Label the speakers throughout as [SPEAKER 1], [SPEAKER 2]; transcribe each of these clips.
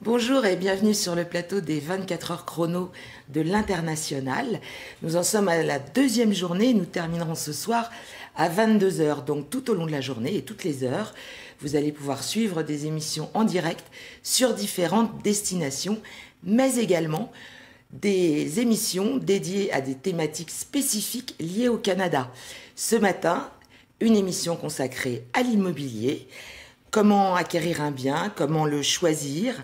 [SPEAKER 1] Bonjour et bienvenue sur le plateau des 24 heures chrono de l'International. Nous en sommes à la deuxième journée et nous terminerons ce soir à 22 heures. Donc tout au long de la journée et toutes les heures, vous allez pouvoir suivre des émissions en direct sur différentes destinations, mais également des émissions dédiées à des thématiques spécifiques liées au Canada. Ce matin, une émission consacrée à l'immobilier. Comment acquérir un bien, comment le choisir,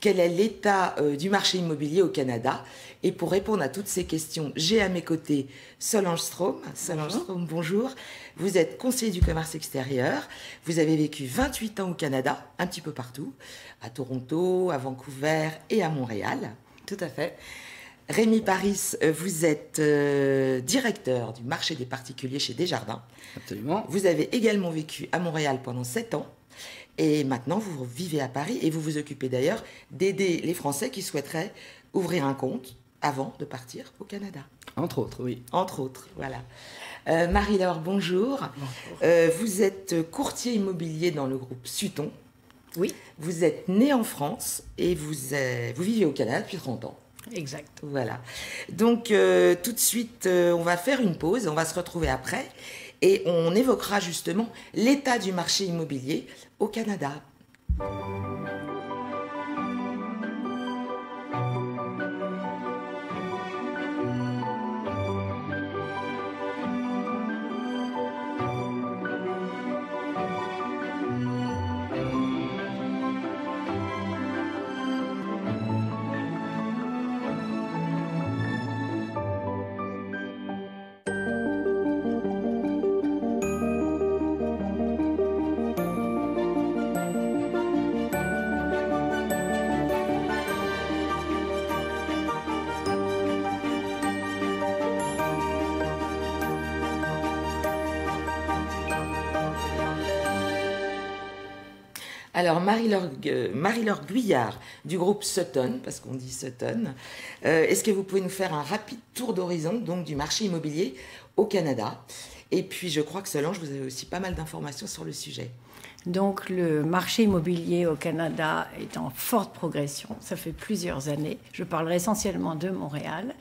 [SPEAKER 1] quel est l'état du marché immobilier au Canada. Et pour répondre à toutes ces questions, j'ai à mes côtés Solange Strom. Solange Strom, bonjour. Vous êtes conseiller du commerce extérieur. Vous avez vécu 28 ans au Canada, un petit peu partout, à Toronto, à Vancouver et à Montréal.
[SPEAKER 2] Tout à fait.
[SPEAKER 1] Rémi Paris, vous êtes directeur du marché des particuliers chez Desjardins.
[SPEAKER 3] Absolument.
[SPEAKER 1] Vous avez également vécu à Montréal pendant 7 ans. Et maintenant, vous vivez à Paris et vous vous occupez d'ailleurs d'aider les Français qui souhaiteraient ouvrir un compte avant de partir au Canada.
[SPEAKER 3] Entre autres, oui.
[SPEAKER 1] Entre autres, voilà. Marie-Laure, bonjour. Vous êtes courtier immobilier dans le groupe Sutton.
[SPEAKER 2] Oui.
[SPEAKER 1] Vous êtes né en France et vous vivez au Canada depuis 30 ans.
[SPEAKER 2] Exact.
[SPEAKER 1] Voilà. Donc, tout de suite, on va faire une pause. On va se retrouver après. Et on évoquera justement l'état du marché immobilier au Canada. Alors, Marie-Laure Guyard du groupe Sutton, parce qu'on dit Sutton, est-ce que vous pouvez nous faire un rapide tour d'horizon donc du marché immobilier au Canada? Et puis, je crois que Solange, vous avez aussi pas mal d'informations sur le sujet.
[SPEAKER 2] Donc, le marché immobilier au Canada est en forte progression. Ça fait plusieurs années. Je parlerai essentiellement de Montréal.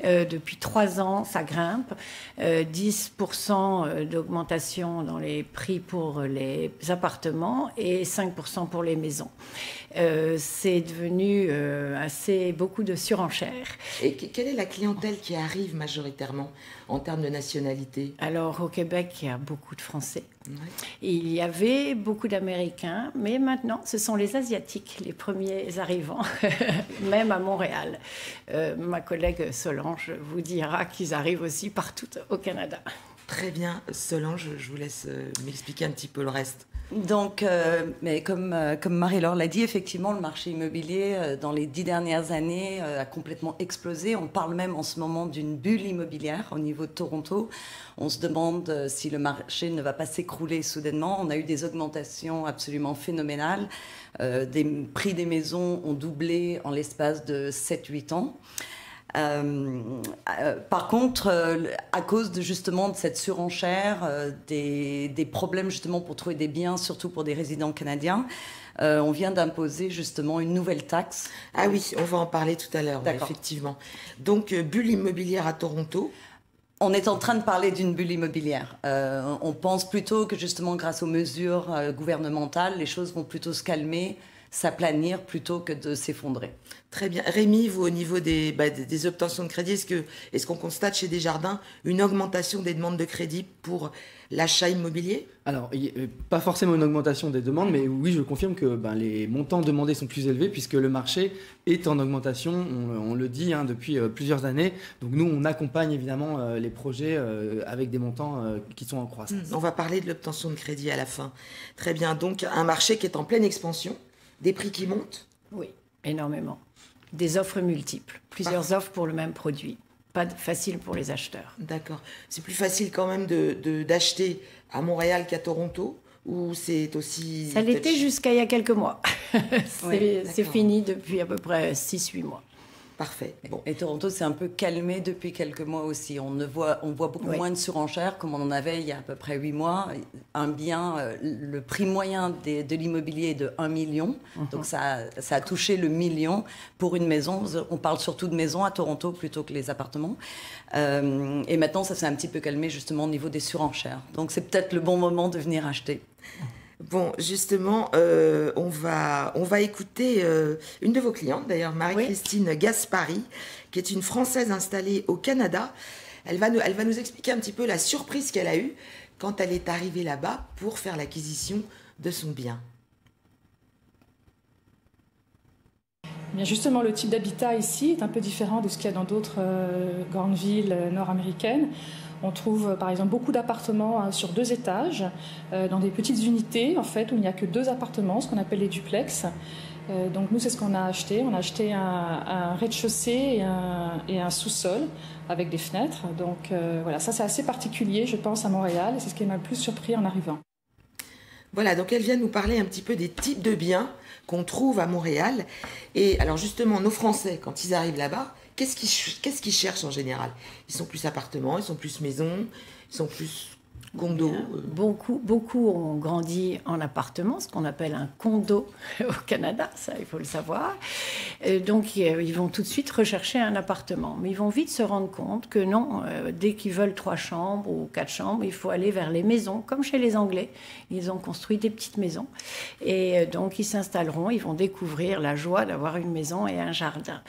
[SPEAKER 2] Depuis 3 ans, ça grimpe. 10% d'augmentation dans les prix pour les appartements et 5% pour les maisons. C'est devenu beaucoup de surenchères.
[SPEAKER 1] Et quelle est la clientèle qui arrive majoritairement en termes de nationalité?
[SPEAKER 2] Alors, au Québec, il y a beaucoup de Français.
[SPEAKER 1] Ouais.
[SPEAKER 2] Il y avait beaucoup d'Américains, mais maintenant, ce sont les Asiatiques, les premiers arrivants, même à Montréal. Ma collègue Solange vous dira qu'ils arrivent aussi partout au Canada.
[SPEAKER 1] Très bien. Solange, je vous laisse m'expliquer un petit peu le reste.
[SPEAKER 4] Donc, mais comme Marie-Laure l'a dit, effectivement, le marché immobilier, dans les 10 dernières années, a complètement explosé. On parle même en ce moment d'une bulle immobilière au niveau de Toronto. On se demande si le marché ne va pas s'écrouler soudainement. On a eu des augmentations absolument phénoménales. Des prix des maisons ont doublé en l'espace de 7-8 ans. Par contre, à cause justement de cette surenchère, des problèmes justement pour trouver des biens, surtout pour des résidents canadiens, on vient d'imposer justement une nouvelle taxe.
[SPEAKER 1] Ah oui, on va en parler tout à l'heure, effectivement. Donc, bulle immobilière à Toronto.
[SPEAKER 4] On est en train de parler d'une bulle immobilière. On pense plutôt que justement grâce aux mesures gouvernementales, les choses vont plutôt se calmer, s'aplanir plutôt que de s'effondrer.
[SPEAKER 1] Très bien. Rémi, vous, au niveau des obtentions de crédit, est-ce qu'on constate chez Desjardins une augmentation des demandes de crédit pour l'achat immobilier?
[SPEAKER 3] Alors, pas forcément une augmentation des demandes, mais oui, je confirme que les montants demandés sont plus élevés puisque le marché est en augmentation, on le dit depuis plusieurs années. Donc nous, on accompagne évidemment les projets avec des montants qui sont en croissance.
[SPEAKER 1] On va parler de l'obtention de crédit à la fin. Très bien. Donc, un marché qui est en pleine expansion, des prix qui montent?
[SPEAKER 2] Oui, énormément. Des offres multiples, plusieurs offres pour le même produit. pas facile pour les acheteurs.
[SPEAKER 1] D'accord. C'est plus facile quand même d'acheter à Montréal qu'à Toronto, ou c'est aussi...
[SPEAKER 2] Ça l'était jusqu'à il y a quelques mois.
[SPEAKER 1] Ouais,
[SPEAKER 2] c'est fini depuis à peu près 6-8 mois.
[SPEAKER 1] Parfait. Bon.
[SPEAKER 4] Et Toronto s'est un peu calmé depuis quelques mois aussi. On voit beaucoup moins de surenchères comme on en avait il y a à peu près 8 mois. Un bien, le prix moyen de l'immobilier est de 1 million. Donc ça a touché le million pour une maison. On parle surtout de maisons à Toronto plutôt que les appartements. Et maintenant, ça s'est un petit peu calmé justement au niveau des surenchères. Donc c'est peut-être le bon moment de venir acheter.
[SPEAKER 1] Bon, justement, on va écouter une de vos clientes, d'ailleurs, Marie-Christine Gaspari, qui est une Française installée au Canada. Elle va nous expliquer un petit peu la surprise qu'elle a eue quand elle est arrivée là-bas pour faire l'acquisition de son bien.
[SPEAKER 5] Bien justement, le type d'habitat ici est un peu différent de ce qu'il y a dans d'autres grandes villes nord-américaines. On trouve par exemple beaucoup d'appartements sur 2 étages, dans des petites unités en fait, où il n'y a que 2 appartements, ce qu'on appelle les duplex. Donc nous, c'est ce qu'on a acheté. On a acheté un rez-de-chaussée et un sous-sol avec des fenêtres. Donc voilà, ça c'est assez particulier, je pense, à Montréal, et c'est ce qui m'a le plus surpris en arrivant.
[SPEAKER 1] Voilà, donc elle vient nous parler un petit peu des types de biens qu'on trouve à Montréal. Et alors justement, nos Français, quand ils arrivent là-bas, qu'est-ce qu'ils cherchent en général? Ils sont plus appartements, ils sont plus maisons, ils sont plus condos.
[SPEAKER 2] Beaucoup ont grandi en appartement, ce qu'on appelle un condo au Canada, ça il faut le savoir. Donc ils vont tout de suite rechercher un appartement. Mais ils vont vite se rendre compte que non, dès qu'ils veulent 3 chambres ou 4 chambres, il faut aller vers les maisons, comme chez les Anglais. Ils ont construit des petites maisons. Et donc ils s'installeront, ils vont découvrir la joie d'avoir une maison et un jardin.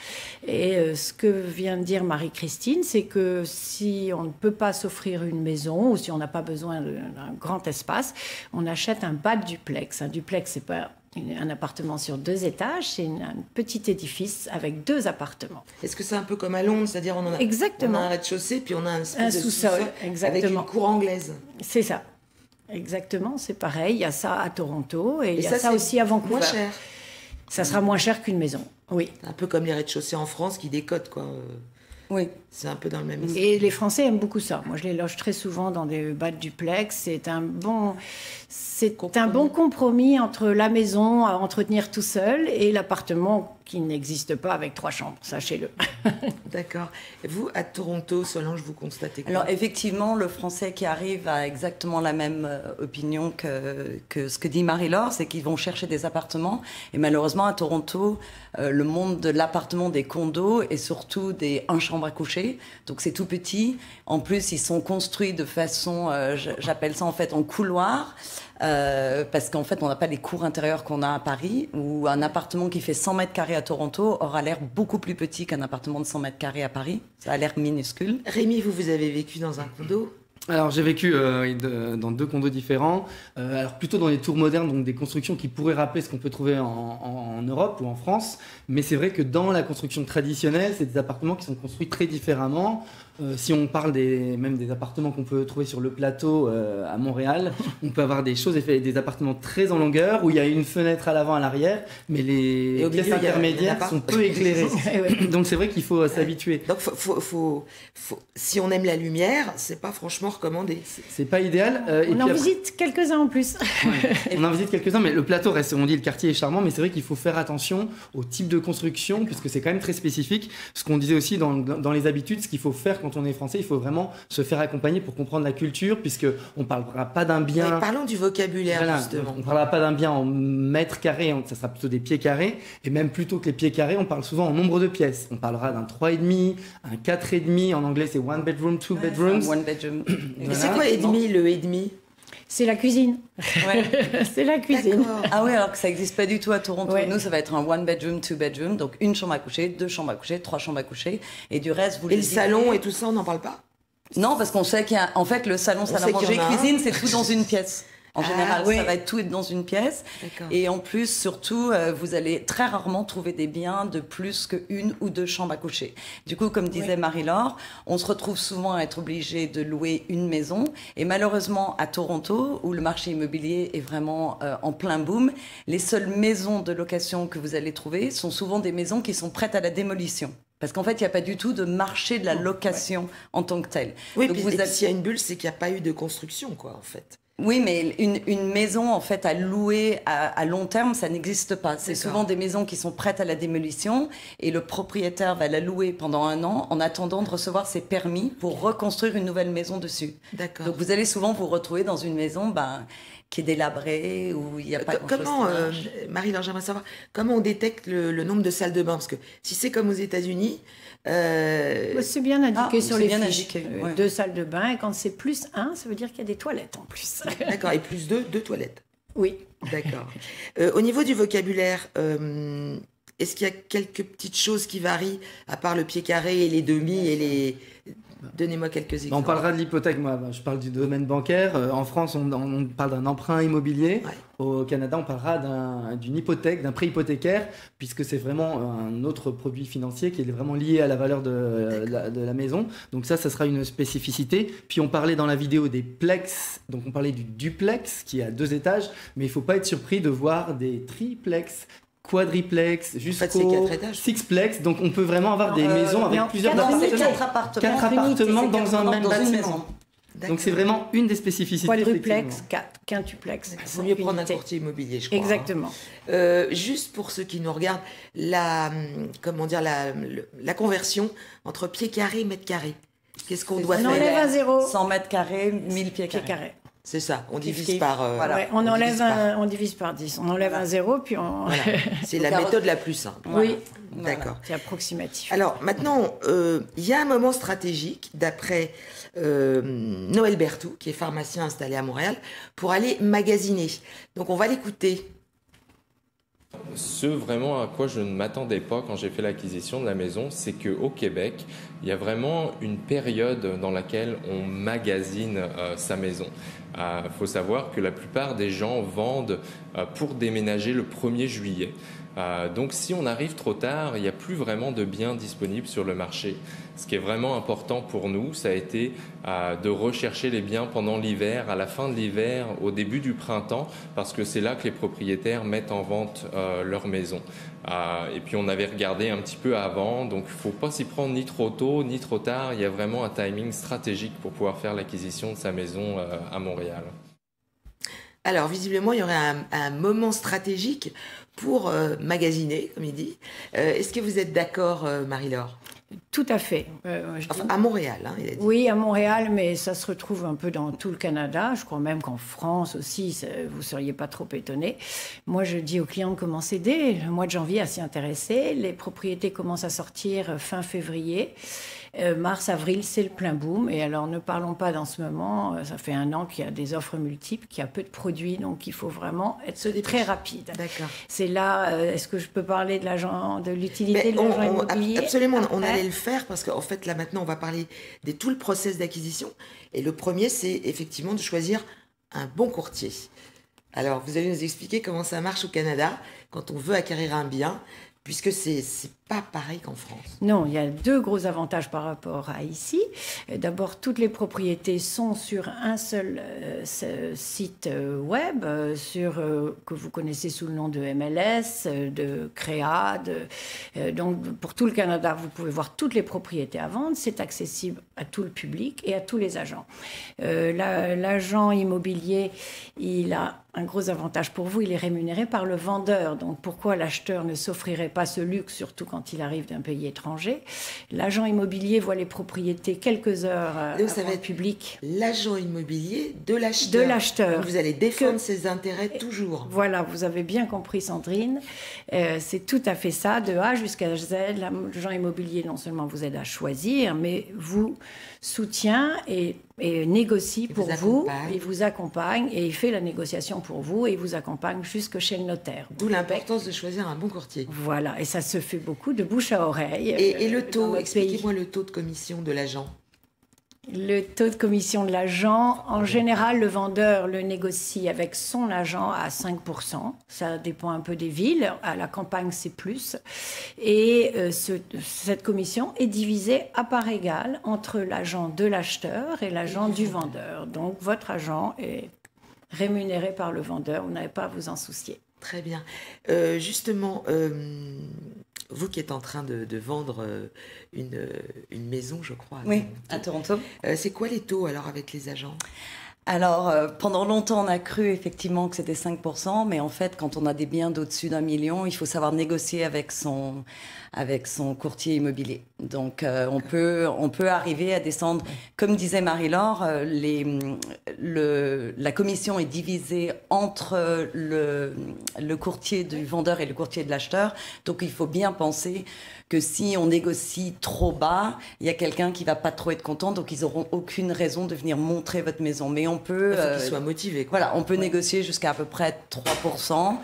[SPEAKER 2] Et ce que vient de dire Marie-Christine, c'est que si on ne peut pas s'offrir une maison, ou si on n'a pas besoin d'un grand espace, on achète un bas duplex. Un duplex, c'est pas un appartement sur 2 étages, c'est un petit édifice avec 2 appartements.
[SPEAKER 1] Est-ce que c'est un peu comme à Londres, c'est-à-dire on a un rez-de-chaussée, puis on a un sous-sol avec une cour anglaise? C'est
[SPEAKER 2] ça. Exactement, c'est pareil. Il y a ça à Toronto et il y a ça aussi à Vancouver.
[SPEAKER 1] Moins cher.
[SPEAKER 2] Ça sera moins cher qu'une maison, oui.
[SPEAKER 1] Un peu comme les rez-de-chaussée en France qui décotent, quoi.
[SPEAKER 4] Oui.
[SPEAKER 1] C'est un peu dans le même esprit.
[SPEAKER 2] Et les Français aiment beaucoup ça. Moi, je les loge très souvent dans des bas de duplex. C'est un bon compromis entre la maison à entretenir tout seul et l'appartement qui n'existe pas avec 3 chambres, sachez-le.
[SPEAKER 1] D'accord. Et vous, à Toronto, Solange, vous constatez quoi?
[SPEAKER 4] Alors effectivement, le Français qui arrive a exactement la même opinion que ce que dit Marie-Laure, c'est qu'ils vont chercher des appartements. Et malheureusement, à Toronto, le monde de l'appartement, des condos et surtout des 1 chambre à coucher. Donc c'est tout petit. En plus, ils sont construits de façon, j'appelle ça en fait en couloir. Parce qu'en fait, on n'a pas les cours intérieurs qu'on a à Paris, où un appartement qui fait 100 mètres carrés à Toronto aura l'air beaucoup plus petit qu'un appartement de 100 mètres carrés à Paris. Ça a l'air minuscule.
[SPEAKER 1] Rémi, vous avez vécu dans un condo?
[SPEAKER 3] Alors j'ai vécu dans 2 condos différents, alors plutôt dans les tours modernes, donc des constructions qui pourraient rappeler ce qu'on peut trouver en Europe ou en France, mais c'est vrai que dans la construction traditionnelle, c'est des appartements qui sont construits très différemment. Si on parle même des appartements qu'on peut trouver sur le plateau à Montréal, on peut avoir des appartements très en longueur où il y a une fenêtre à l'avant, à l'arrière, mais les pièces intermédiaires sont peu éclairées. Donc c'est vrai qu'il faut s'habituer.
[SPEAKER 1] Donc si on aime la lumière, c'est pas franchement recommandé.
[SPEAKER 3] C'est pas idéal.
[SPEAKER 2] On en visite quelques-uns en plus.
[SPEAKER 3] On en visite quelques-uns, mais le plateau reste, on dit le quartier est charmant, mais c'est vrai qu'il faut faire attention au type de construction, puisque c'est quand même très spécifique. Ce qu'on disait aussi dans les habitudes, ce qu'il faut faire quand on est français, il faut vraiment se faire accompagner pour comprendre la culture, puisqu'on ne parlera pas d'un bien...
[SPEAKER 1] Ouais, parlons du vocabulaire, voilà, justement.
[SPEAKER 3] On ne parlera pas d'un bien en mètres carrés, ça sera plutôt des pieds carrés, et même plutôt que les pieds carrés, on parle souvent en nombre de pièces. On parlera d'un 3,5, un 4,5, en anglais c'est one bedroom, two bedrooms.
[SPEAKER 4] One bedroom.
[SPEAKER 1] Mais c'est quoi et demi, le et demi?
[SPEAKER 2] C'est la cuisine.
[SPEAKER 4] Ouais.
[SPEAKER 2] C'est la cuisine.
[SPEAKER 4] Ah oui, alors que ça n'existe pas du tout à Toronto.
[SPEAKER 2] Ouais.
[SPEAKER 4] Nous, ça va être un one bedroom, two bedroom, donc 1 chambre à coucher, 2 chambres à coucher, 3 chambres à coucher, et du reste, vous
[SPEAKER 1] Et le salon et tout ça, on n'en parle pas?
[SPEAKER 4] Non, parce qu'on sait qu'il y a... En fait, le salon, salle à manger, cuisine, c'est tout dans une pièce. En général, ça va être tout dans une pièce. Et en plus, surtout, vous allez très rarement trouver des biens de plus que 1 ou 2 chambres à coucher. Du coup, comme disait Marie-Laure, on se retrouve souvent à être obligé de louer une maison. Et malheureusement, à Toronto, où le marché immobilier est vraiment en plein boom, les seules maisons de location que vous allez trouver sont souvent des maisons qui sont prêtes à la démolition. Parce qu'en fait, il n'y a pas du tout de marché de la location en tant que tel.
[SPEAKER 1] Oui,
[SPEAKER 4] Donc
[SPEAKER 1] puis s'il y a une bulle, c'est qu'il n'y a pas eu de construction, quoi, en fait.
[SPEAKER 4] Oui, mais une maison, en fait, à louer à long terme, ça n'existe pas. C'est souvent des maisons qui sont prêtes à la démolition et le propriétaire va la louer pendant 1 an en attendant de recevoir ses permis pour reconstruire une nouvelle maison dessus.
[SPEAKER 1] D'accord.
[SPEAKER 4] Donc, vous allez souvent vous retrouver dans une maison qui est délabrée, où il n'y a pas grand-chose qui marche.
[SPEAKER 1] Marie-Laure, j'aimerais savoir, comment on détecte le nombre de salles de bain? Parce que si c'est comme aux États-Unis...
[SPEAKER 2] C'est bien indiqué sur les fiches.
[SPEAKER 4] Ouais.
[SPEAKER 2] 2 salles de bain, et quand c'est plus 1, ça veut dire qu'il y a des toilettes en plus.
[SPEAKER 1] D'accord, et plus 2 toilettes.
[SPEAKER 2] Oui.
[SPEAKER 1] D'accord. Au niveau du vocabulaire, est-ce qu'il y a quelques petites choses qui varient, à part le pied carré et les demi et les... Donnez-moi quelques exemples.
[SPEAKER 3] On parlera de l'hypothèque, moi je parle du domaine bancaire. En France, on parle d'un emprunt immobilier. Ouais. Au Canada, on parlera d'une hypothèque, d'un prêt hypothécaire, puisque c'est vraiment un autre produit financier qui est vraiment lié à la valeur de la maison. Donc ça sera une spécificité. Puis on parlait dans la vidéo des plex, donc on parlait du duplex qui est à 2 étages, mais il ne faut pas être surpris de voir des triplex, quadriplex, jusqu'au sixplex. Donc on peut vraiment avoir des maisons avec plusieurs appartements. 4 appartements dans un même bâtiment. Donc c'est vraiment une des spécificités.
[SPEAKER 2] Quadruplex, quintuplex.
[SPEAKER 1] Il vaut mieux prendre un courtier immobilier, je crois.
[SPEAKER 2] Exactement.
[SPEAKER 1] Juste pour ceux qui nous regardent, la conversion entre pieds carrés et mètres carrés. Qu'est-ce qu'on doit faire?
[SPEAKER 2] On enlève à 0.
[SPEAKER 4] 100 mètres carrés, 1000 pieds carrés.
[SPEAKER 1] C'est ça, on divise par...
[SPEAKER 2] Ouais, on divise par 10. On enlève un 0, puis on...
[SPEAKER 1] Voilà. C'est la méthode la plus simple.
[SPEAKER 2] Oui,
[SPEAKER 1] d'accord.
[SPEAKER 2] C'est approximatif.
[SPEAKER 1] Alors maintenant, il y a un moment stratégique, d'après Noël Berthoud, qui est pharmacien installé à Montréal, pour aller magasiner. Donc on va l'écouter.
[SPEAKER 6] Ce vraiment à quoi je ne m'attendais pas quand j'ai fait l'acquisition de la maison, c'est qu'au Québec, il y a vraiment une période dans laquelle on magasine sa maison. Faut savoir que la plupart des gens vendent pour déménager le 1er juillet. Donc si on arrive trop tard, il n'y a plus vraiment de biens disponibles sur le marché. Ce qui est vraiment important pour nous, ça a été de rechercher les biens pendant l'hiver, à la fin de l'hiver, au début du printemps, parce que c'est là que les propriétaires mettent en vente leur maison. Et puis on avait regardé un petit peu avant, donc il ne faut pas s'y prendre ni trop tôt ni trop tard. Il y a vraiment un timing stratégique pour pouvoir faire l'acquisition de sa maison à Montréal.
[SPEAKER 1] Alors, visiblement, il y aurait un moment stratégique pour magasiner, comme il dit. Est-ce que vous êtes d'accord, Marie-Laure?
[SPEAKER 2] Tout à fait.
[SPEAKER 1] À Montréal, hein, il a dit.
[SPEAKER 2] Oui, à Montréal, mais ça se retrouve un peu dans tout le Canada. Je crois même qu'en France aussi, vous ne seriez pas trop étonnés. Moi, je dis aux clients de commencer dès le mois de janvier à s'y intéresser. Les propriétés commencent à sortir fin février. Mars, avril, c'est le plein boom. Et alors, ne parlons pas dans ce moment. Ça fait 1 an qu'il y a des offres multiples, qu'il y a peu de produits. Donc, il faut vraiment être très rapide.
[SPEAKER 1] D'accord.
[SPEAKER 2] C'est là, est-ce que je peux parler de l'utilité de l'agent immobilier?
[SPEAKER 1] Absolument, on allait le faire parce qu'en fait, là, maintenant, on va parler de tout le process d'acquisition. Et le premier, c'est effectivement de choisir un bon courtier. Alors, vous allez nous expliquer comment ça marche au Canada quand on veut acquérir un bien, puisque c'est pas pareil qu'en France.
[SPEAKER 2] Non, il y a 2 gros avantages par rapport à ici. D'abord, toutes les propriétés sont sur un seul site web, que vous connaissez sous le nom de MLS, de Créa. Donc, pour tout le Canada, vous pouvez voir toutes les propriétés à vendre. C'est accessible à tout le public et à tous les agents. L'agent immobilier, il a un gros avantage pour vous, il est rémunéré par le vendeur. Donc, pourquoi l'acheteur ne s'offrirait pas ce luxe, surtout quand il arrive d'un pays étranger? L'agent immobilier voit les propriétés quelques heures avant le public.
[SPEAKER 1] L'agent immobilier de l'acheteur.
[SPEAKER 2] De l'acheteur.
[SPEAKER 1] Vous allez défendre ses intérêts toujours.
[SPEAKER 2] Voilà, vous avez bien compris, Sandrine. C'est tout à fait ça, de A jusqu'à Z. L'agent immobilier non seulement vous aide à choisir, mais vous soutient et négocie pour vous, il vous accompagne et il fait la négociation pour vous et il vous accompagne jusque chez le notaire.
[SPEAKER 1] D'où l'importance de choisir un bon courtier.
[SPEAKER 2] Voilà, et ça se fait beaucoup de bouche à oreille.
[SPEAKER 1] Et le taux, expliquez-moi le taux de commission de l'agent.
[SPEAKER 2] Le taux de commission de l'agent, en général, le vendeur le négocie avec son agent à 5%. Ça dépend un peu des villes. À la campagne, c'est plus. Et cette commission est divisée à part égale entre l'agent de l'acheteur et l'agent du vendeur. Donc, votre agent est rémunéré par le vendeur. Vous n'avez pas à vous en soucier.
[SPEAKER 1] Très bien. Justement, Vous qui êtes en train de vendre une maison, je crois.
[SPEAKER 4] Oui, à Toronto.
[SPEAKER 1] C'est quoi les taux alors avec les agents?
[SPEAKER 4] Alors, pendant longtemps, on a cru effectivement que c'était 5%, mais en fait, quand on a des biens d'au-dessus d'1 million, il faut savoir négocier avec son courtier immobilier. Donc, on peut arriver à descendre, comme disait Marie-Laure, la commission est divisée entre le courtier du vendeur et le courtier de l'acheteur. Donc, il faut bien penser que si on négocie trop bas, il y a quelqu'un qui va pas trop être content, donc ils auront aucune raison de venir montrer votre maison. Mais on peut...
[SPEAKER 1] Il faut qu'ils soient motivés.
[SPEAKER 4] Voilà, on peut négocier jusqu'à à peu près 3%.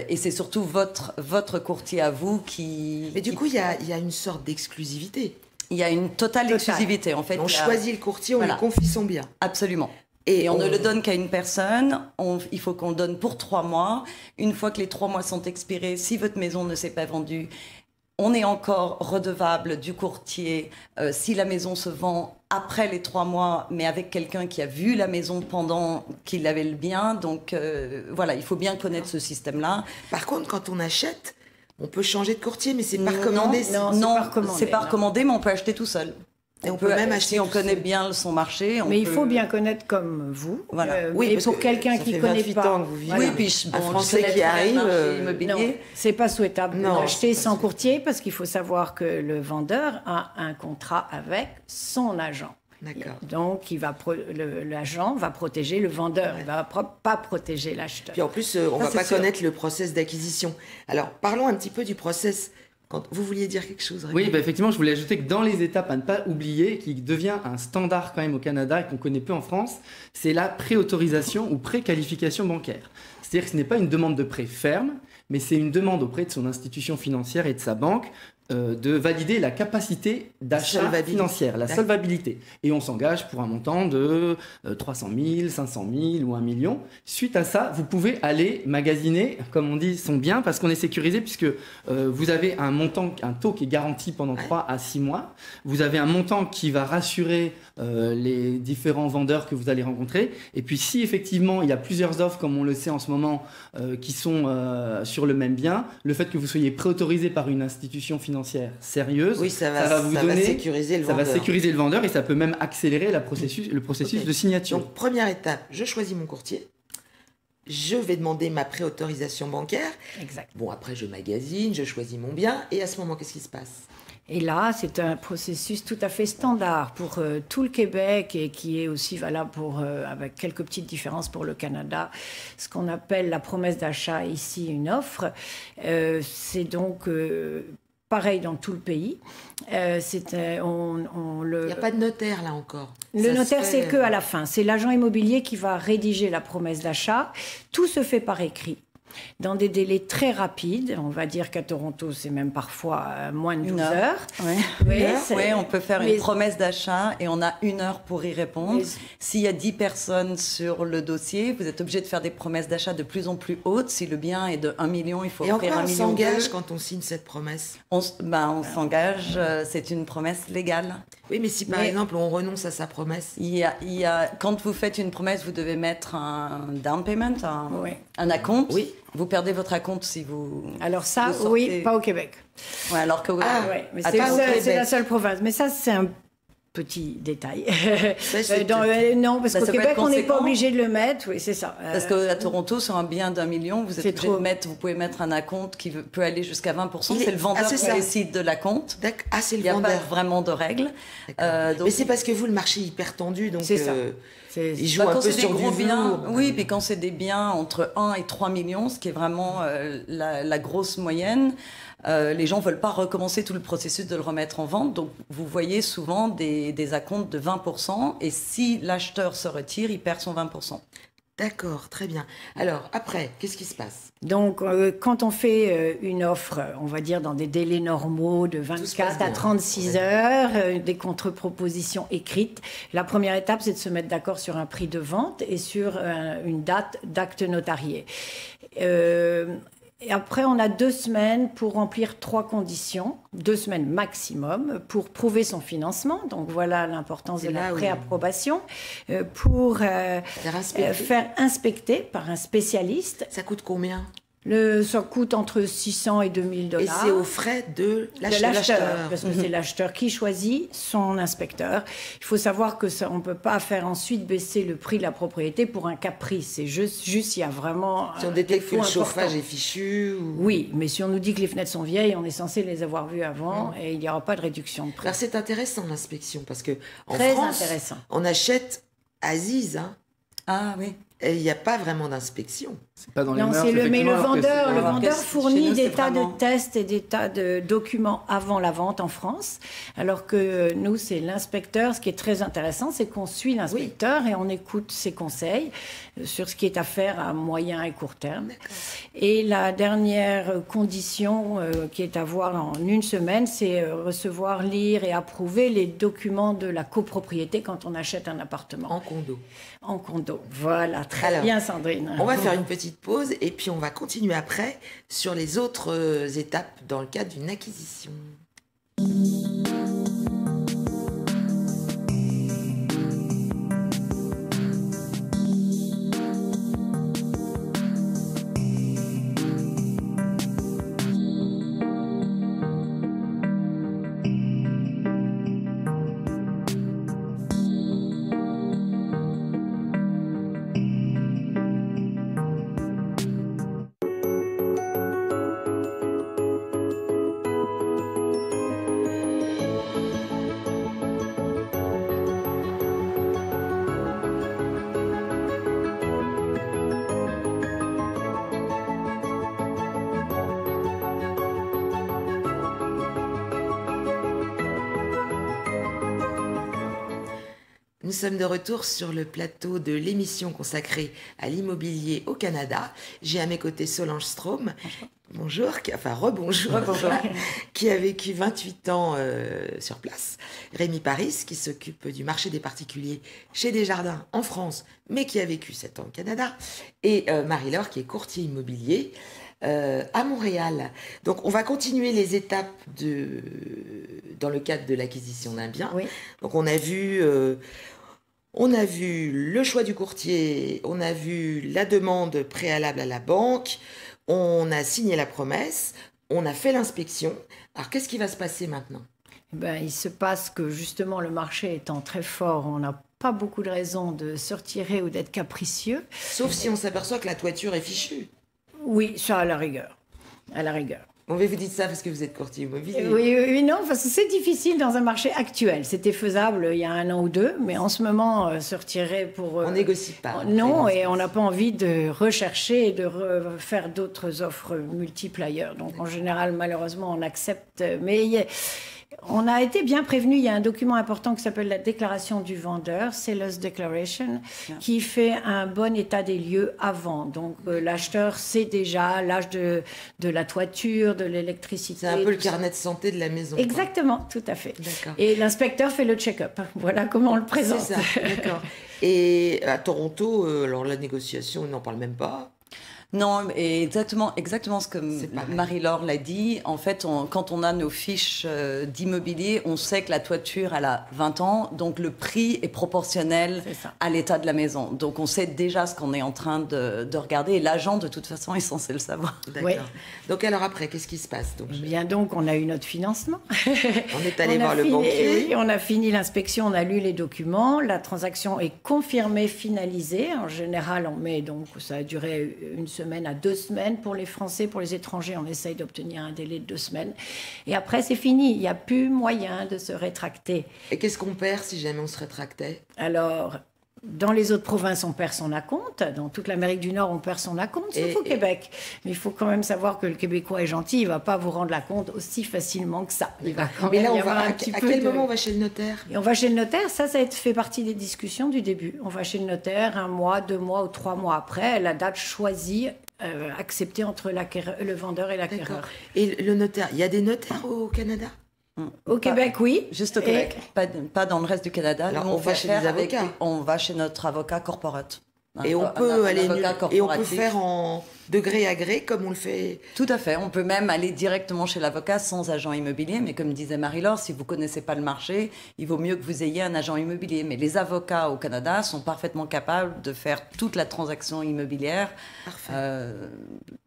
[SPEAKER 4] Et c'est surtout votre courtier à vous qui...
[SPEAKER 1] Mais du coup, il y a une sorte d'exclusivité.
[SPEAKER 4] Il y a une totale exclusivité. En fait,
[SPEAKER 1] on choisit le courtier, on lui confie son bien.
[SPEAKER 4] Absolument. Et on ne le donne qu'à une personne. Il faut qu'on le donne pour 3 mois. Une fois que les 3 mois sont expirés, si votre maison ne s'est pas vendue, on est encore redevable du courtier si la maison se vend après les 3 mois, mais avec quelqu'un qui a vu la maison pendant qu'il avait le bien. Donc voilà, il faut bien connaître ce système-là.
[SPEAKER 1] Par contre, quand on achète, on peut changer de courtier, mais c'est pas recommandé.
[SPEAKER 4] Non, c'est pas recommandé, mais on peut acheter tout seul.
[SPEAKER 1] Et on peut même acheter
[SPEAKER 4] si on connaît bien son marché.
[SPEAKER 2] Il faut bien connaître comme vous.
[SPEAKER 4] Voilà.
[SPEAKER 2] Oui, et pour quelqu'un qui ne connaît pas.
[SPEAKER 1] Ans que vous vivez.
[SPEAKER 4] Oui, puis
[SPEAKER 1] un Français qui arrive,
[SPEAKER 2] non, c'est pas souhaitable d'acheter sans courtier parce qu'il faut savoir que le vendeur a un contrat avec son agent.
[SPEAKER 1] D'accord.
[SPEAKER 2] Donc, l'agent va protéger le vendeur, il ne va pas protéger l'acheteur.
[SPEAKER 1] Puis en plus, on ne va pas connaître le process d'acquisition. Alors, parlons un petit peu du process. Quand vous vouliez dire quelque chose, Rémi?
[SPEAKER 3] Oui, effectivement, je voulais ajouter que dans les étapes à ne pas oublier, qui devient un standard quand même au Canada et qu'on connaît peu en France, c'est la préautorisation ou préqualification bancaire. C'est-à-dire que ce n'est pas une demande de prêt ferme, mais c'est une demande auprès de son institution financière et de sa banque de valider la capacité d'achat financière, la solvabilité. Et on s'engage pour un montant de 300 000, 500 000 ou 1 million. Suite à ça, vous pouvez aller magasiner, comme on dit, son bien, parce qu'on est sécurisé, puisque vous avez un taux qui est garanti pendant 3 à 6 mois. Vous avez un montant qui va rassurer les différents vendeurs que vous allez rencontrer. Et puis si effectivement, il y a plusieurs offres, comme on le sait en ce moment, qui sont sur le même bien, le fait que vous soyez préautorisé par une institution financière sérieuse,
[SPEAKER 1] oui, ça va sécuriser le vendeur.
[SPEAKER 3] Ça va sécuriser le vendeur et ça peut même accélérer le processus de signature.
[SPEAKER 1] Donc, première étape, je choisis mon courtier. Je vais demander ma préautorisation bancaire.
[SPEAKER 2] Exact.
[SPEAKER 1] Bon, après, je magasine, je choisis mon bien. Et à ce moment, qu'est-ce qui se passe?
[SPEAKER 2] Et là, c'est un processus tout à fait standard pour tout le Québec et qui est aussi valable avec quelques petites différences pour le Canada. Ce qu'on appelle la promesse d'achat, ici une offre, c'est donc... pareil dans tout le pays.
[SPEAKER 1] Il n'y a pas de notaire là encore.
[SPEAKER 2] Le notaire, c'est qu'à la fin. C'est l'agent immobilier qui va rédiger la promesse d'achat. Tout se fait par écrit, dans des délais très rapides. On va dire qu'à Toronto, c'est même parfois moins de 12 heures.
[SPEAKER 4] Oui, on peut faire une promesse d'achat et on a 1 heure pour y répondre. S'il y a 10 personnes sur le dossier, vous êtes obligé de faire des promesses d'achat de plus en plus hautes. Si le bien est de 1 million, il faut offrir 1 million.
[SPEAKER 1] Et on s'engage quand on signe cette promesse?
[SPEAKER 4] On s'engage, c'est une promesse légale.
[SPEAKER 1] Oui, mais si par exemple on renonce à sa promesse?
[SPEAKER 4] Quand vous faites une promesse, vous devez mettre un down payment, un acompte.
[SPEAKER 1] Oui.
[SPEAKER 4] Vous perdez votre acompte si vous...
[SPEAKER 2] Alors ça, oui, pas au Québec.
[SPEAKER 4] Ouais, alors que...
[SPEAKER 2] mais c'est la seule province. Mais ça, c'est un petit détail. Non, parce qu'au Québec, on n'est pas obligé de le mettre. Oui, c'est ça.
[SPEAKER 4] Parce qu'à Toronto, sur un bien d'1 million, vous êtes obligé de mettre, vous pouvez mettre un acompte qui peut aller jusqu'à 20%. C'est le vendeur qui décide de l'acompte.
[SPEAKER 1] C'est le vendeur.
[SPEAKER 4] Il n'y a pas vraiment de règles.
[SPEAKER 1] Mais c'est parce que vous, le marché est hyper tendu, donc
[SPEAKER 2] c'est ça.
[SPEAKER 1] Ils jouent un peu sur du
[SPEAKER 4] biens. Oui, puis quand c'est des biens entre 1 et 3 millions, ce qui est vraiment la grosse moyenne, les gens ne veulent pas recommencer tout le processus de le remettre en vente. Donc, vous voyez souvent des acomptes de 20%. Et si l'acheteur se retire, il perd son 20%.
[SPEAKER 1] D'accord, très bien. Alors, après, qu'est-ce qui se passe?
[SPEAKER 2] Donc, quand on fait une offre, on va dire dans des délais normaux de 24 à 36 heures, des contre-propositions écrites, la première étape, c'est de se mettre d'accord sur un prix de vente et sur une date d'acte notarié. Et après, on a 2 semaines pour remplir 3 conditions, 2 semaines maximum, pour prouver son financement. Donc voilà l'importance de la préapprobation, pour faire inspecter par un spécialiste.
[SPEAKER 1] Ça coûte combien?
[SPEAKER 2] Ça coûte entre 600 et 2000 $.
[SPEAKER 1] Et c'est aux frais de l'acheteur.
[SPEAKER 2] Parce que c'est l'acheteur qui choisit son inspecteur. Il faut savoir que on ne peut pas faire ensuite baisser le prix de la propriété pour un caprice. C'est juste il y a vraiment...
[SPEAKER 1] Si on détecte que le chauffage est fichu
[SPEAKER 2] Oui, mais si on nous dit que les fenêtres sont vieilles, on est censé les avoir vues avant et il n'y aura pas de réduction de prix.
[SPEAKER 1] Alors c'est intéressant l'inspection, parce que en
[SPEAKER 2] Très
[SPEAKER 1] France,
[SPEAKER 2] intéressant.
[SPEAKER 1] on achète Aziz, hein,
[SPEAKER 4] Ah oui.
[SPEAKER 1] et il n'y a pas vraiment d'inspection.
[SPEAKER 3] C'est pas dans les
[SPEAKER 2] Non,
[SPEAKER 3] mœurs,
[SPEAKER 2] mais le
[SPEAKER 3] effectivement, alors que
[SPEAKER 2] vendeur
[SPEAKER 4] Chez
[SPEAKER 2] fournit
[SPEAKER 4] nous,
[SPEAKER 2] des
[SPEAKER 4] c'est
[SPEAKER 2] tas
[SPEAKER 4] vraiment-
[SPEAKER 2] de tests et des tas de documents avant la vente en France, alors que nous, c'est l'inspecteur. Ce qui est très intéressant, c'est qu'on suit l'inspecteur et on écoute ses conseils sur ce qui est à faire à moyen et court terme. Et la dernière condition qui est à voir en une semaine, c'est recevoir, lire et approuver les documents de la copropriété quand on achète un appartement.
[SPEAKER 1] En condo.
[SPEAKER 2] En condo. Voilà, très
[SPEAKER 1] Alors,
[SPEAKER 2] bien Sandrine.
[SPEAKER 1] On va faire une petite pause et puis on va continuer après sur les autres étapes dans le cadre d'une acquisition. Nous sommes de retour sur le plateau de l'émission consacrée à l'immobilier au Canada. J'ai à mes côtés Solange Strom, bonjour, rebonjour, qui a vécu 28 ans sur place. Rémi Paris, qui s'occupe du marché des particuliers chez Desjardins en France, mais qui a vécu 7 ans au Canada. Et Marie-Laure, qui est courtier immobilier à Montréal. Donc, on va continuer les étapes dans le cadre de l'acquisition d'un bien.
[SPEAKER 2] Oui.
[SPEAKER 1] Donc, on a vu le choix du courtier, on a vu la demande préalable à la banque, on a signé la promesse, on a fait l'inspection. Alors, qu'est-ce qui va se passer maintenant ?
[SPEAKER 2] Il se passe que justement le marché étant très fort, on n'a pas beaucoup de raisons de se retirer ou d'être capricieux.
[SPEAKER 1] Sauf si on s'aperçoit que la toiture est fichue.
[SPEAKER 2] Oui, ça à la rigueur. À la rigueur.
[SPEAKER 1] Bon, mais vous dites ça parce que vous êtes courtier immobilier.
[SPEAKER 2] Oui, non, parce que c'est difficile dans un marché actuel. C'était faisable il y a 1 an ou 2, mais en ce moment, se retirer pour...
[SPEAKER 1] On négocie pas.
[SPEAKER 2] Non, et on n'a pas envie de rechercher et de faire d'autres offres multiples ailleurs. Donc en général, malheureusement, on accepte. Mais on a été bien prévenu. Il y a un document important qui s'appelle la déclaration du vendeur, Seller's Declaration, qui fait un bon état des lieux avant. Donc l'acheteur sait déjà l'âge de la toiture, de l'électricité.
[SPEAKER 1] C'est un peu le
[SPEAKER 2] tout ça.
[SPEAKER 1] carnet de santé de la maison.
[SPEAKER 2] Exactement, tout à fait.
[SPEAKER 1] D'accord.
[SPEAKER 2] Et l'inspecteur fait le check-up. Voilà comment on le présente.
[SPEAKER 1] C'est ça, d'accord. Et à Toronto, alors la négociation, on n'en parle même pas.
[SPEAKER 4] Non, et exactement ce que
[SPEAKER 1] C'est pareil.
[SPEAKER 4] Marie-Laure l'a dit. En fait, quand on a nos fiches d'immobilier, on sait que la toiture, elle a 20 ans, donc le prix est proportionnel
[SPEAKER 2] C'est ça.
[SPEAKER 4] à l'état de la maison. Donc on sait déjà ce qu'on est en train de regarder. Et l'agent, de toute façon, est censé le savoir.
[SPEAKER 1] D'accord.
[SPEAKER 2] Ouais.
[SPEAKER 1] Donc alors après, qu'est-ce qui se passe donc,
[SPEAKER 2] Bien donc, on a eu notre financement.
[SPEAKER 1] On est allé
[SPEAKER 2] On a
[SPEAKER 1] voir le
[SPEAKER 2] fini-
[SPEAKER 1] banquier.
[SPEAKER 2] Oui, on a fini l'inspection, on a lu les documents. La transaction est confirmée, finalisée. En général, on met donc, ça a duré 1 semaine à 2 semaines. Pour les Français, pour les étrangers, on essaye d'obtenir un délai de 2 semaines. Et après, c'est fini. Il n'y a plus moyen de se rétracter.
[SPEAKER 1] Et qu'est-ce qu'on perd si jamais on se rétractait ?
[SPEAKER 2] Alors, dans les autres provinces, on perd son acompte. Dans toute l'Amérique du Nord, on perd son acompte, sauf au Québec. Mais il faut quand même savoir que le Québécois est gentil. Il ne va pas vous rendre l'acompte aussi facilement que ça. Il va quand
[SPEAKER 1] Mais
[SPEAKER 2] même
[SPEAKER 1] là,
[SPEAKER 2] y avoir un petit
[SPEAKER 1] à
[SPEAKER 2] peu
[SPEAKER 1] quel
[SPEAKER 2] de-
[SPEAKER 1] moment on va chez le notaire ?
[SPEAKER 2] Et on va chez le notaire, ça fait partie des discussions du début. On va chez le notaire 1 mois, 2 mois ou 3 mois après, la date choisie, acceptée entre le vendeur et
[SPEAKER 1] D'accord.
[SPEAKER 2] l'acquéreur.
[SPEAKER 1] Et le notaire, il y a des notaires au Canada ?
[SPEAKER 2] Au Québec, oui.
[SPEAKER 4] Juste au
[SPEAKER 2] Et-
[SPEAKER 4] Québec, pas dans le reste du Canada.
[SPEAKER 1] Alors,
[SPEAKER 4] Nous,
[SPEAKER 1] on va
[SPEAKER 4] fait
[SPEAKER 1] chez les
[SPEAKER 4] affaire
[SPEAKER 1] avocats.
[SPEAKER 4] On va chez notre avocat corporate.
[SPEAKER 1] Et on
[SPEAKER 4] Un
[SPEAKER 1] peut
[SPEAKER 4] avocat
[SPEAKER 1] aller et on peut
[SPEAKER 4] corporatif.
[SPEAKER 1] faire en de gré à gré, comme on le fait.
[SPEAKER 4] Tout à fait. On peut même aller directement chez l'avocat sans agent immobilier. Mais comme disait Marie-Laure, si vous ne connaissez pas le marché, il vaut mieux que vous ayez un agent immobilier. Mais les avocats au Canada sont parfaitement capables de faire toute la transaction immobilière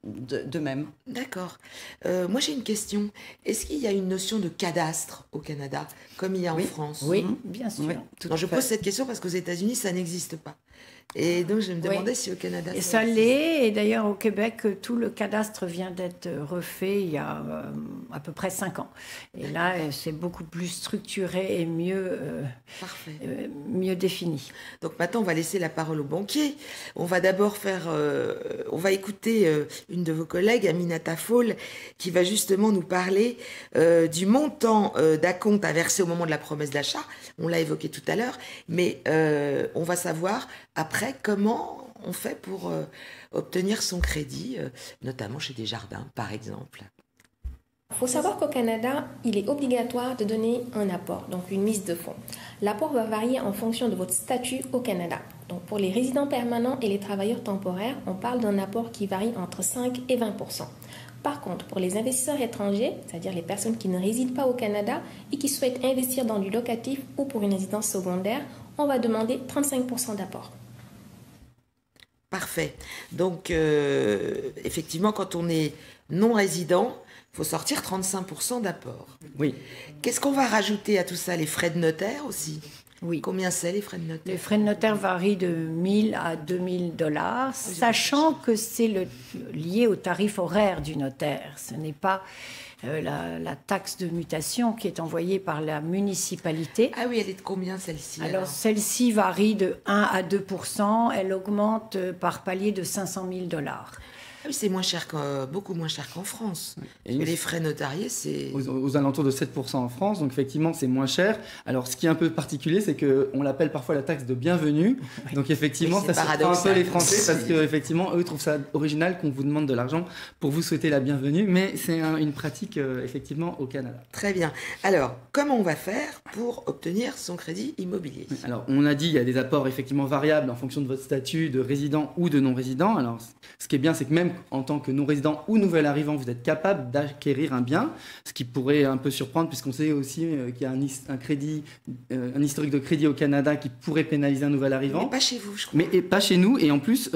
[SPEAKER 4] d'eux-mêmes.
[SPEAKER 1] D'accord. Moi, j'ai une question. Est-ce qu'il y a une notion de cadastre au Canada, comme il y a en France?
[SPEAKER 2] Oui, bien sûr.
[SPEAKER 4] Oui,
[SPEAKER 1] Non, je pose cette question parce qu'aux États-Unis, ça n'existe pas. Et donc, je me demandais si au Canada...
[SPEAKER 2] Et ça l'est. Et d'ailleurs, au Québec, tout le cadastre vient d'être refait il y a à peu près 5 ans. Et là, c'est beaucoup plus structuré et mieux défini.
[SPEAKER 1] Donc maintenant, on va laisser la parole au banquier. On va d'abord on va écouter une de vos collègues, Aminata Fall, qui va justement nous parler du montant d'acompte à verser au moment de la promesse d'achat. On l'a évoqué tout à l'heure, mais on va savoir après comment on fait pour obtenir son crédit, notamment chez Desjardins, par exemple.
[SPEAKER 7] Il faut savoir qu'au Canada, il est obligatoire de donner un apport, donc une mise de fonds. L'apport va varier en fonction de votre statut au Canada. Donc pour les résidents permanents et les travailleurs temporaires, on parle d'un apport qui varie entre 5 et 20%. Par contre, pour les investisseurs étrangers, c'est-à-dire les personnes qui ne résident pas au Canada et qui souhaitent investir dans du locatif ou pour une résidence secondaire, on va demander 35% d'apport.
[SPEAKER 1] Parfait. Donc, effectivement, quand on est non-résident, il faut sortir 35% d'apport.
[SPEAKER 3] Oui.
[SPEAKER 1] Qu'est-ce qu'on va rajouter à tout ça? Les frais de notaire aussi?
[SPEAKER 2] Oui.
[SPEAKER 1] Combien c'est les frais de notaire?
[SPEAKER 2] Les frais de notaire varient de 1 000 à 2 000 $, sachant que c'est lié au tarif horaire du notaire. Ce n'est pas la taxe de mutation qui est envoyée par la municipalité.
[SPEAKER 1] Ah oui, elle est de combien celle-ci?
[SPEAKER 2] Alors celle-ci varie de 1 à 2%. Elle augmente par palier de 500 000 $.
[SPEAKER 1] Ah oui, c'est beaucoup moins cher qu'en France.
[SPEAKER 3] Et
[SPEAKER 1] les frais notariés, c'est...
[SPEAKER 3] Aux alentours de 7% en France, donc effectivement, c'est moins cher. Alors, ce qui est un peu particulier, c'est qu'on l'appelle parfois la taxe de bienvenue. Donc, effectivement,
[SPEAKER 1] oui,
[SPEAKER 3] ça surprend un peu les Français parce qu'effectivement, eux trouvent ça original qu'on vous demande de l'argent pour vous souhaiter la bienvenue. Mais c'est une pratique, effectivement, au Canada.
[SPEAKER 1] Très bien. Alors, comment on va faire pour obtenir son crédit immobilier?
[SPEAKER 3] Alors, on a dit, il y a des apports effectivement variables en fonction de votre statut de résident ou de non-résident. Alors, ce qui est bien, c'est que même en tant que non-résident ou nouvel arrivant, vous êtes capable d'acquérir un bien, ce qui pourrait un peu surprendre puisqu'on sait aussi qu'il y a un historique de crédit au Canada qui pourrait pénaliser un nouvel arrivant.
[SPEAKER 1] Mais pas chez vous, je crois.
[SPEAKER 3] Mais pas chez nous et en plus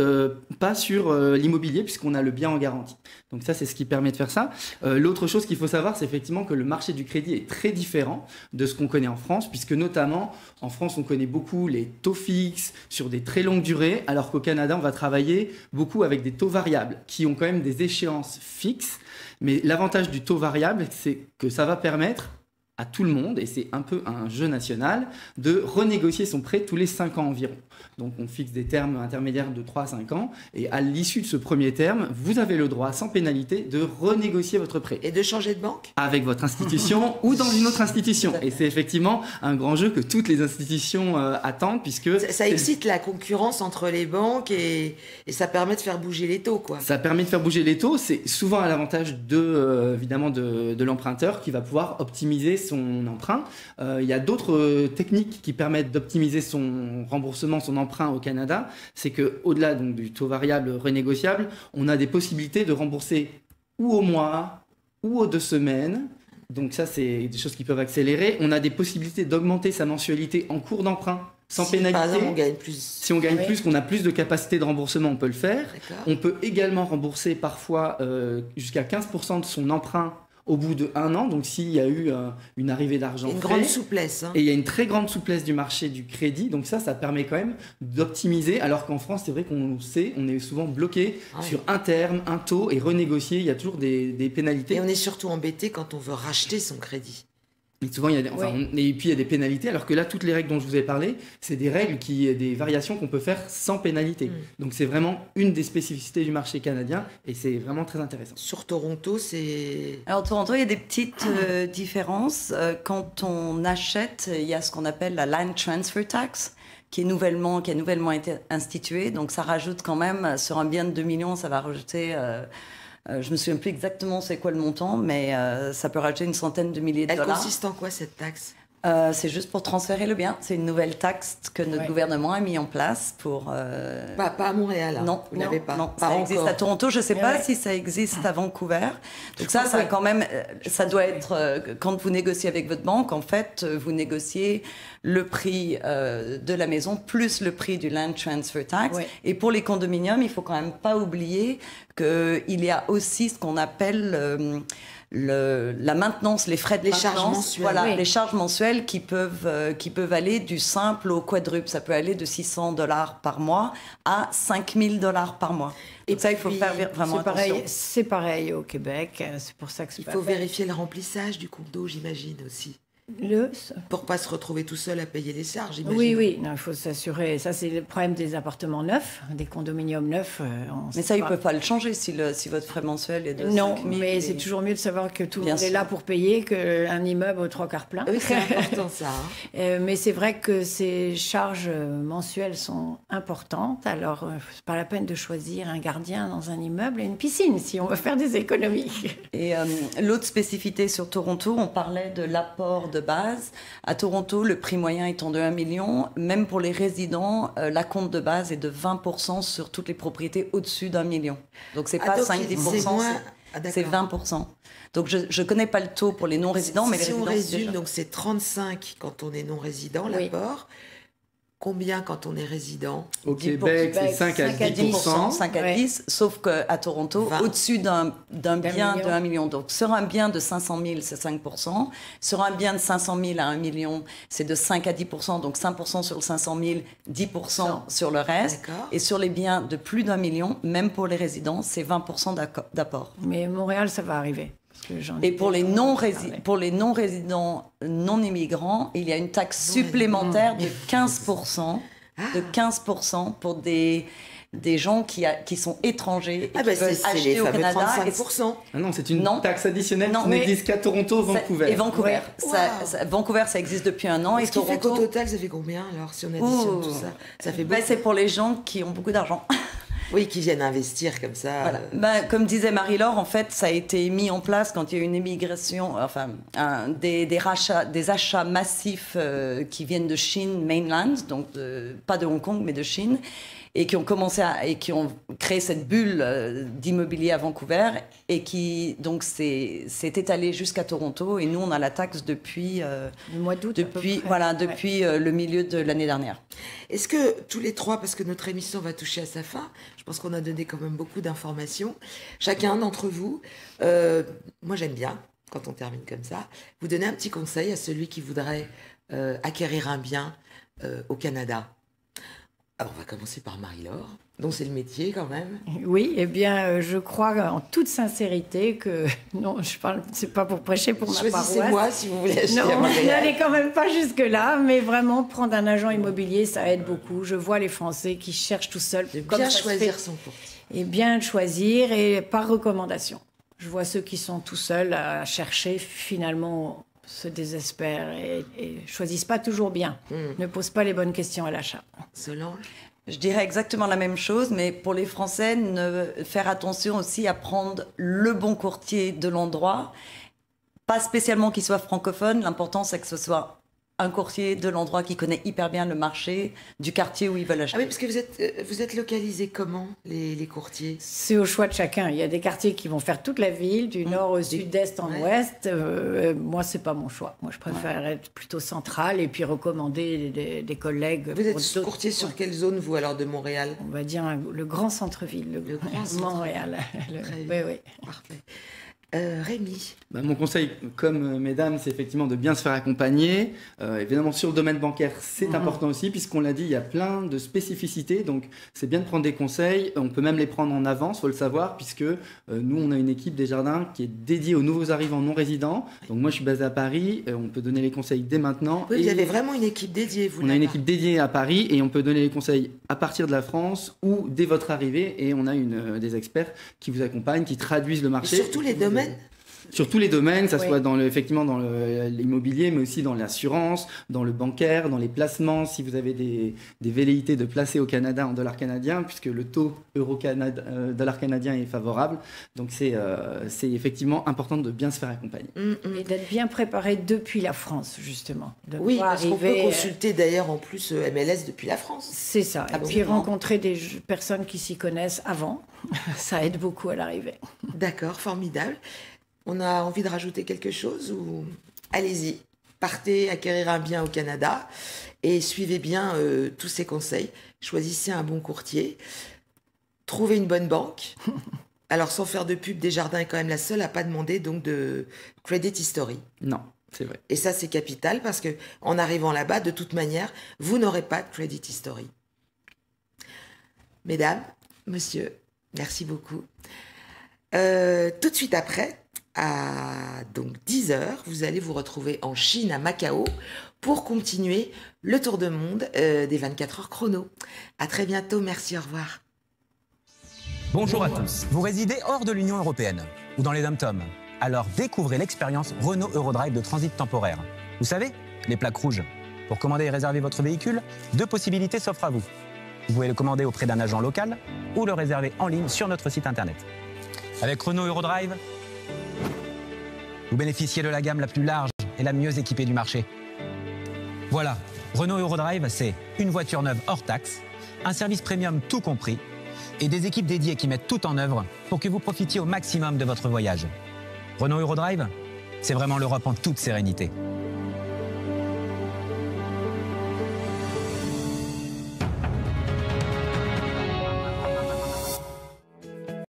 [SPEAKER 3] pas sur l'immobilier puisqu'on a le bien en garantie. Donc ça, c'est ce qui permet de faire ça. L'autre chose qu'il faut savoir, c'est effectivement que le marché du crédit est très différent de ce qu'on connaît en France, puisque notamment en France, on connaît beaucoup les taux fixes sur des très longues durées, alors qu'au Canada, on va travailler beaucoup avec des taux variables qui ont quand même des échéances fixes. Mais l'avantage du taux variable, c'est que ça va permettre à tout le monde, et c'est un peu un jeu national, de renégocier son prêt tous les 5 ans environ. Donc on fixe des termes intermédiaires de 3 à 5 ans, et à l'issue de ce premier terme, vous avez le droit, sans pénalité, de renégocier votre prêt.
[SPEAKER 1] Et de changer de banque?
[SPEAKER 3] Avec votre institution ou dans une autre institution. Et c'est effectivement un grand jeu que toutes les institutions attendent, puisque...
[SPEAKER 1] Ça excite la concurrence entre les banques et ça permet de faire bouger les taux, quoi.
[SPEAKER 3] Ça permet de faire bouger les taux, c'est souvent à l'avantage évidemment de l'emprunteur qui va pouvoir optimiser son emprunt. Il y a d'autres techniques qui permettent d'optimiser son remboursement, son emprunt au Canada. C'est qu'au-delà du taux variable renégociable, on a des possibilités de rembourser ou au mois ou aux 2 semaines. Donc ça, c'est des choses qui peuvent accélérer. On a des possibilités d'augmenter sa mensualité en cours d'emprunt sans pénalité.
[SPEAKER 1] Par exemple, on gagne plus.
[SPEAKER 3] Si on gagne plus, qu'on a plus de capacité de remboursement, on peut le faire. On peut également rembourser parfois jusqu'à 15% de son emprunt au bout de 1 an, donc s'il y a eu une arrivée d'argent.
[SPEAKER 1] Une grande souplesse. Hein.
[SPEAKER 3] Et il y a une très grande souplesse du marché du crédit, donc ça permet quand même d'optimiser, alors qu'en France, c'est vrai qu'on sait, on est souvent bloqué sur un terme, un taux, et renégocier, il y a toujours des pénalités.
[SPEAKER 1] Et on est surtout embêté quand on veut racheter son crédit.
[SPEAKER 3] Et souvent, et puis il y a des pénalités, alors que là, toutes les règles dont je vous ai parlé, c'est des règles des variations qu'on peut faire sans pénalité. Donc c'est vraiment une des spécificités du marché canadien, et c'est vraiment très intéressant.
[SPEAKER 1] Sur Toronto, c'est...
[SPEAKER 4] Alors Toronto, il y a des petites différences. Quand on achète, il y a ce qu'on appelle la Land Transfer Tax, qui a nouvellement été instituée. Donc ça rajoute quand même, sur un bien de 2 millions, ça va rajouter... je me souviens plus exactement c'est quoi le montant, mais ça peut rajouter une centaine de milliers de dollars.
[SPEAKER 1] Elle consiste en quoi, cette taxe?
[SPEAKER 4] C'est juste pour transférer le bien. C'est une nouvelle taxe que notre gouvernement a mis en place pour...
[SPEAKER 1] Pas à Montréal, hein.
[SPEAKER 4] Non,
[SPEAKER 1] vous n'avez pas.
[SPEAKER 4] Non,
[SPEAKER 1] Pas
[SPEAKER 4] ça existe
[SPEAKER 1] encore.
[SPEAKER 4] à Toronto. Je ne sais pas si ça existe à Vancouver. Donc ça quand même, ça doit être... quand vous négociez avec votre banque, en fait, vous négociez le prix de la maison plus le prix du Land Transfer Tax.
[SPEAKER 2] Oui.
[SPEAKER 4] Et pour les condominiums, il faut quand même pas oublier qu'il y a aussi ce qu'on appelle... la maintenance, les frais de
[SPEAKER 1] Les charges
[SPEAKER 4] maintenance,
[SPEAKER 1] mensuelles.
[SPEAKER 4] voilà,
[SPEAKER 2] Oui.
[SPEAKER 4] les charges mensuelles qui peuvent aller du simple au quadruple. Ça peut aller de $600 par mois à $5,000 par mois. Et ça, il faut faire vraiment attention.
[SPEAKER 2] C'est pareil au Québec, c'est pour ça que c'est
[SPEAKER 1] Il
[SPEAKER 2] pas
[SPEAKER 1] faut
[SPEAKER 2] fait.
[SPEAKER 1] vérifier le remplissage du condo, j'imagine aussi.
[SPEAKER 2] Le...
[SPEAKER 1] Pour pas se retrouver tout seul à payer les charges, j'imagine.
[SPEAKER 2] Oui, non, il faut s'assurer. Ça, c'est le problème des appartements neufs, des condominiums neufs.
[SPEAKER 4] Mais ça, ils ne peuvent pas le changer si votre frais mensuel est de
[SPEAKER 2] Non,
[SPEAKER 4] 5 000.
[SPEAKER 2] mais c'est toujours mieux de savoir que tout le
[SPEAKER 4] Bien
[SPEAKER 2] monde est
[SPEAKER 4] sûr.
[SPEAKER 2] là pour payer qu'un immeuble aux 3/4 plein.
[SPEAKER 1] Oui, c'est important ça. Hein.
[SPEAKER 2] Mais c'est vrai que ces charges mensuelles sont importantes. Alors, c'est pas la peine de choisir un gardien dans un immeuble et une piscine si on veut faire des économies.
[SPEAKER 4] Et l'autre spécificité sur Toronto, on parlait de l'apport de base. À Toronto, le prix moyen étant de 1 million, même pour les résidents, l'acompte de base est de 20% sur toutes les propriétés au-dessus d'1 million. Donc, c'est pas
[SPEAKER 1] donc,
[SPEAKER 4] 5-10%,
[SPEAKER 1] c'est moins- Ah,
[SPEAKER 4] c'est
[SPEAKER 1] d'accord.
[SPEAKER 4] 20%. Donc, je ne connais pas le taux pour les non-résidents, mais les
[SPEAKER 1] si on
[SPEAKER 4] résidents, c'est
[SPEAKER 1] résume,
[SPEAKER 4] déjà...
[SPEAKER 1] donc c'est 35 quand on est non-résident,
[SPEAKER 2] Oui.
[SPEAKER 1] l'apport. Combien quand on est résident?
[SPEAKER 3] Au
[SPEAKER 2] 10 pour
[SPEAKER 3] Québec, c'est
[SPEAKER 2] Québec,
[SPEAKER 3] 5 à
[SPEAKER 2] 5 à
[SPEAKER 3] 10%.
[SPEAKER 4] 5 à
[SPEAKER 2] Ouais.
[SPEAKER 4] 10, sauf qu'à Toronto,
[SPEAKER 1] 20.
[SPEAKER 4] au-dessus d'un bien
[SPEAKER 2] million.
[SPEAKER 4] de 1 million. Donc, sur un bien de 500 000, c'est 5%. Sur un bien de 500 000 à 1 million, c'est de 5 à 10%. Donc, 5% sur le 500 000, 10% sur le reste.
[SPEAKER 1] D'accord.
[SPEAKER 4] Et sur les biens de plus d'1 million, même pour les résidents, c'est 20% d'apport.
[SPEAKER 2] Mais Montréal, ça va arriver. Parce que j'en ai
[SPEAKER 4] Et pour les
[SPEAKER 2] déjà entendu parler.
[SPEAKER 4] non-résidents non immigrants, il y a une taxe supplémentaire de 15%. De 15% pour des gens qui sont étrangers et
[SPEAKER 1] Ah
[SPEAKER 4] qui
[SPEAKER 1] ben
[SPEAKER 4] veulent
[SPEAKER 1] c'est les
[SPEAKER 4] acheter au
[SPEAKER 1] fameux
[SPEAKER 4] Canada.
[SPEAKER 1] 35%.
[SPEAKER 3] Ah non, c'est une
[SPEAKER 4] Non.
[SPEAKER 3] taxe additionnelle
[SPEAKER 4] Non,
[SPEAKER 3] qui
[SPEAKER 4] mais-
[SPEAKER 3] n'existe qu'à Toronto, Vancouver.
[SPEAKER 4] Et Vancouver.
[SPEAKER 1] Ouais.
[SPEAKER 4] Vancouver, ça existe depuis un an. Et
[SPEAKER 1] Ce qui fait qu'au
[SPEAKER 4] Toronto,
[SPEAKER 1] total, ça fait combien alors si on additionne tout ça? Ça fait
[SPEAKER 4] ben,
[SPEAKER 1] beaucoup.
[SPEAKER 4] c'est pour les gens qui ont beaucoup d'argent.
[SPEAKER 1] Oui, qui viennent investir comme ça.
[SPEAKER 4] Voilà. Ben, comme disait Marie-Laure, en fait, ça a été mis en place quand il y a eu une immigration, enfin, des achats massifs qui viennent de Chine, mainland, donc pas de Hong Kong, mais de Chine, et qui ont qui ont créé cette bulle d'immobilier à Vancouver, et qui donc s'est étalé jusqu'à Toronto. Et nous, on a la taxe depuis
[SPEAKER 2] Le mois d'août, à peu
[SPEAKER 4] depuis
[SPEAKER 2] près.
[SPEAKER 4] depuis le milieu de l'année dernière.
[SPEAKER 1] Est-ce que tous les trois, parce que notre émission va toucher à sa fin, je pense qu'on a donné quand même beaucoup d'informations, chacun d'entre vous, moi j'aime bien quand on termine comme ça, vous donnez un petit conseil à celui qui voudrait acquérir un bien au Canada. Alors on va commencer par Marie-Laure, dont c'est le métier quand même.
[SPEAKER 2] Oui, eh bien, je crois en toute sincérité que non, je parle, c'est pas pour prêcher pour ma paroisse.
[SPEAKER 1] Choisissez-moi si vous voulez acheter à
[SPEAKER 2] Non,
[SPEAKER 1] Montréal.
[SPEAKER 2] n'allez quand même pas jusque-là, mais vraiment prendre un agent immobilier, ça aide beaucoup. Je vois les Français qui cherchent tout seuls.
[SPEAKER 1] De
[SPEAKER 2] comme
[SPEAKER 1] bien
[SPEAKER 2] ça se
[SPEAKER 1] choisir
[SPEAKER 2] fait.
[SPEAKER 1] son courtier.
[SPEAKER 2] Et bien le choisir et par recommandation. Je vois ceux qui sont tout seuls à chercher, finalement se désespèrent et choisissent pas toujours bien. Ne posent pas les bonnes questions à l'achat.
[SPEAKER 1] Solange?
[SPEAKER 4] Je dirais exactement la même chose, mais pour les Français, faire attention aussi à prendre le bon courtier de l'endroit. Pas spécialement qu'il soit francophone, l'important c'est que ce soit un courtier de l'endroit qui connaît hyper bien le marché du quartier où ils veulent acheter.
[SPEAKER 1] Ah oui, parce que vous êtes localisés comment, les courtiers?
[SPEAKER 2] C'est au choix de chacun. Il y a des quartiers qui vont faire toute la ville, du nord au sud, d'est en ouest. Moi, c'est pas mon choix. Moi, je préfère être plutôt central et puis recommander des collègues.
[SPEAKER 1] Vous êtes
[SPEAKER 2] pour d'autres
[SPEAKER 1] courtier sur
[SPEAKER 2] points.
[SPEAKER 1] quelle zone, vous, alors, de Montréal?
[SPEAKER 2] On va dire le grand centre-ville,
[SPEAKER 1] Le grand centre-ville.
[SPEAKER 2] Montréal.
[SPEAKER 1] Très
[SPEAKER 2] Oui,
[SPEAKER 1] bien.
[SPEAKER 2] oui.
[SPEAKER 1] Parfait. Rémi?
[SPEAKER 3] Mon conseil, comme mesdames, c'est effectivement de bien se faire accompagner. Évidemment, sur le domaine bancaire, c'est important aussi, puisqu'on l'a dit, il y a plein de spécificités. Donc, c'est bien de prendre des conseils. On peut même les prendre en avance, il faut le savoir, puisque nous, on a une équipe des jardins qui est dédiée aux nouveaux arrivants non résidents. Donc, moi, je suis basé à Paris. On peut donner les conseils dès maintenant.
[SPEAKER 1] Oui, vous
[SPEAKER 3] Et
[SPEAKER 1] avez vraiment une équipe dédiée, vous.
[SPEAKER 3] on a une
[SPEAKER 1] là-bas.
[SPEAKER 3] équipe dédiée à Paris et on peut donner les conseils à partir de la France ou dès votre arrivée. Et on a des experts qui vous accompagnent, qui traduisent le
[SPEAKER 1] Et
[SPEAKER 3] marché.
[SPEAKER 1] sur tous les domaines?
[SPEAKER 3] Sur tous les domaines, que ce soit effectivement dans l'immobilier, mais aussi dans l'assurance, dans le bancaire, dans les placements, si vous avez des velléités de placer au Canada en dollars canadiens, puisque le taux dollar canadien est favorable. Donc c'est effectivement important de bien se faire accompagner.
[SPEAKER 2] Et d'être bien préparé depuis la France, justement.
[SPEAKER 1] Oui, parce qu'on peut consulter d'ailleurs en plus MLS depuis la France.
[SPEAKER 2] C'est ça. Et puis rencontrer des personnes qui s'y connaissent avant, ça aide beaucoup à l'arrivée.
[SPEAKER 1] D'accord, formidable. On a envie de rajouter quelque chose ou allez-y, partez acquérir un bien au Canada et suivez bien tous ces conseils. Choisissez un bon courtier, trouvez une bonne banque. Alors sans faire de pub, Desjardins est quand même la seule à pas demander donc de credit history.
[SPEAKER 3] Non, c'est vrai.
[SPEAKER 1] Et ça c'est capital parce que en arrivant là-bas, de toute manière, vous n'aurez pas de credit history. Mesdames, monsieur, merci beaucoup. Tout de suite après, à donc 10h, vous allez vous retrouver en Chine, à Macao, pour continuer le tour de monde des 24 heures chrono. À très bientôt, merci, au revoir.
[SPEAKER 8] Bonjour à tous. Vous résidez hors de l'Union européenne ou dans les dom-toms. Alors découvrez l'expérience Renault Eurodrive de transit temporaire. Vous savez, les plaques rouges. Pour commander et réserver votre véhicule, 2 possibilités s'offrent à vous. Vous pouvez le commander auprès d'un agent local ou le réserver en ligne sur notre site internet. Avec Renault Eurodrive, vous bénéficiez de la gamme la plus large et la mieux équipée du marché. Voilà, Renault Eurodrive, c'est une voiture neuve hors taxe, un service premium tout compris et des équipes dédiées qui mettent tout en œuvre pour que vous profitiez au maximum de votre voyage. Renault Eurodrive, c'est vraiment l'Europe en toute sérénité.